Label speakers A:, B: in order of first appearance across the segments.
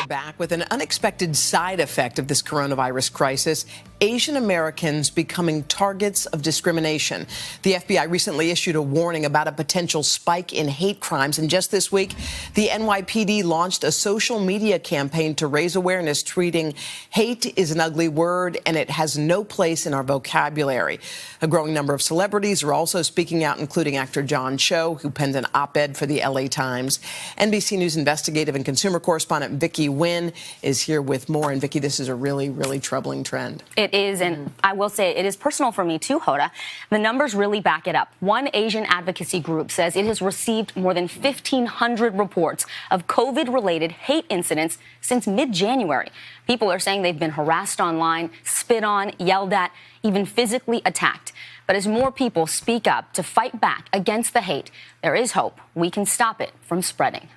A: Back with an unexpected side effect of this coronavirus crisis, Asian Americans becoming targets of discrimination. The FBI recently issued a warning about a potential spike in hate crimes. And just this week, the NYPD launched a social media campaign to raise awareness, tweeting, "Hate is an ugly word and it has no place in our vocabulary." A growing number of celebrities are also speaking out, including actor John Cho, who penned an op-ed for the LA Times. NBC News investigative and consumer correspondent Vicki Nguyen is here with more. And Vicki, this is a really, really troubling trend.
B: It is, and I will say it is personal for me too, Hoda. The numbers really back it up. One Asian advocacy group says it has received more than 1,500 reports of COVID-related hate incidents since mid-January. People are saying they've been harassed online, spit on, yelled at, even physically attacked. But as more people speak up to fight back against the hate, there is hope we can stop it from spreading.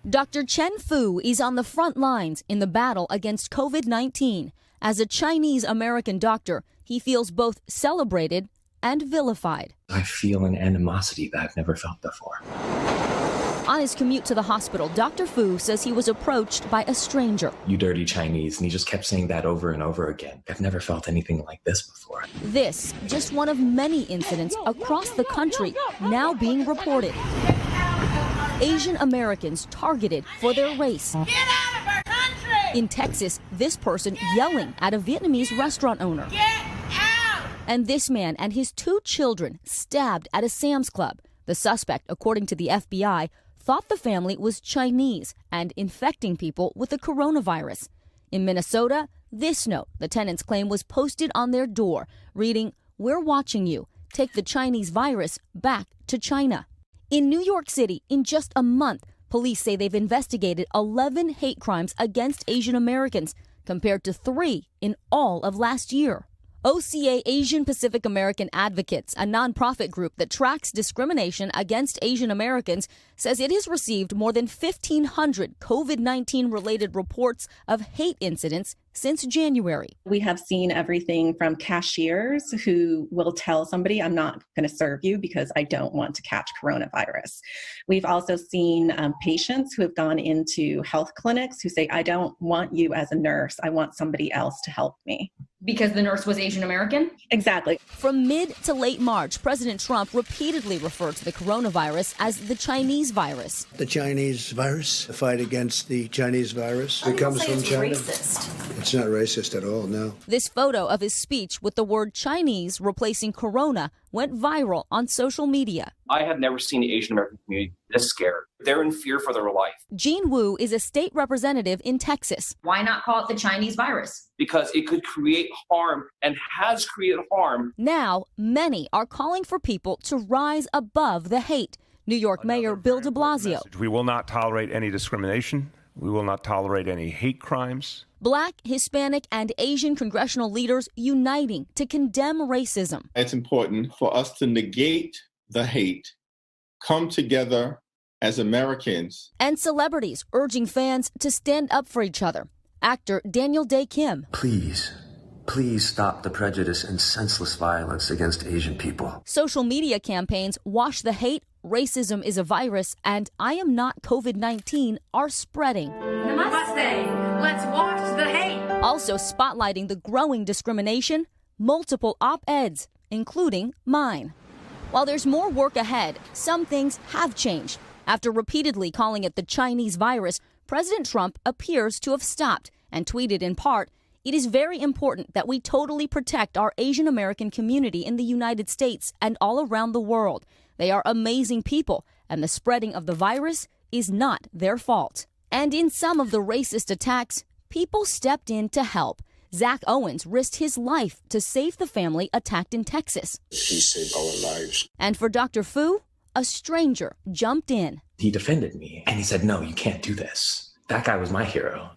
C: Dr. Chen Fu is on the front lines in the battle against COVID-19. As a Chinese-American doctor, he feels both celebrated and vilified.
D: I feel an animosity that I've never felt before.
C: On his commute to the hospital, Dr. Fu says he was approached by a stranger.
D: "You dirty Chinese," and he just kept saying that over and over again. I've never felt anything like this before.
C: This, just one of many incidents across the country now being reported. Asian Americans targeted for their race.
E: Get out of our country!
C: In Texas, this person yelling at a Vietnamese restaurant owner.
E: Get out!
C: And this man and his 2 children stabbed at a Sam's Club. The suspect, according to the FBI, thought the family was Chinese and infecting people with the coronavirus. In Minnesota, this note the tenants claim was posted on their door, reading, "We're watching you. Take the Chinese virus back to China." In New York City, in just a month, police say they've investigated 11 hate crimes against Asian Americans, compared to 3 in all of last year. OCA Asian Pacific American Advocates, a nonprofit group that tracks discrimination against Asian Americans, says it has received more than 1,500 COVID-19 related reports of hate incidents since January.
F: We have seen everything from cashiers who will tell somebody, "I'm not going to serve you because I don't want to catch coronavirus." We've also seen patients who have gone into health clinics who say, "I don't want you as a nurse. I want somebody else to help me."
G: Because the nurse was Asian American?
F: Exactly.
C: From mid to late March, President Trump repeatedly referred to the coronavirus as the Chinese virus.
H: The Chinese virus, the fight against the Chinese virus, it comes from China.
G: Racist.
H: It's not racist at all, no.
C: This photo of his speech with the word Chinese replacing corona went viral on social media.
I: I have never seen the Asian American community this scared. They're in fear for their life.
C: Jean Wu is a state representative in Texas.
G: Why not call it the Chinese virus?
I: Because it could create harm and has created harm.
C: Now, many are calling for people to rise above the hate. New York Mayor Bill de Blasio.
J: We will not tolerate any discrimination. We will not tolerate any hate crimes.
C: Black, Hispanic, and Asian congressional leaders uniting to condemn racism.
K: It's important for us to negate the hate, come together as Americans.
C: And celebrities urging fans to stand up for each other. Actor Daniel Day Kim.
L: Please stop the prejudice and senseless violence against Asian people.
C: Social media campaigns wash the hate, racism is a virus, and I am not COVID-19 are spreading.
E: Namaste. Let's wash the hate.
C: Also spotlighting the growing discrimination, multiple op-eds, including mine. While there's more work ahead, some things have changed. After repeatedly calling it the Chinese virus, President Trump appears to have stopped and tweeted in part, "It is very important that we totally protect our Asian American community in the United States and all around the world. They are amazing people, and the spreading of the virus is not their fault." And in some of the racist attacks, people stepped in to help. Zach Owens risked his life to save the family attacked in Texas.
M: He saved our lives.
C: And for Dr. Fu, a stranger jumped in.
D: He defended me, and he said, "No, you can't do this." That guy was my hero.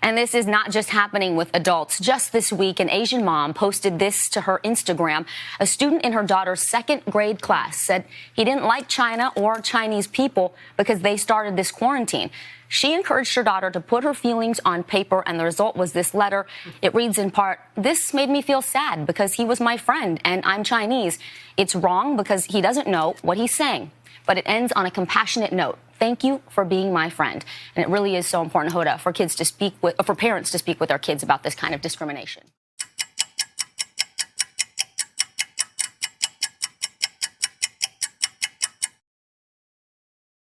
B: And this is not just happening with adults. Just this week, an Asian mom posted this to her Instagram. A student in her daughter's 2nd grade class said he didn't like China or Chinese people because they started this quarantine. She encouraged her daughter to put her feelings on paper, and the result was this letter. It reads in part, "This made me feel sad because he was my friend and I'm Chinese. It's wrong because he doesn't know what he's saying." but it ends on a compassionate note. Thank you for being my friend. And it really is so important, Hoda, for parents to speak with their kids about this kind of discrimination.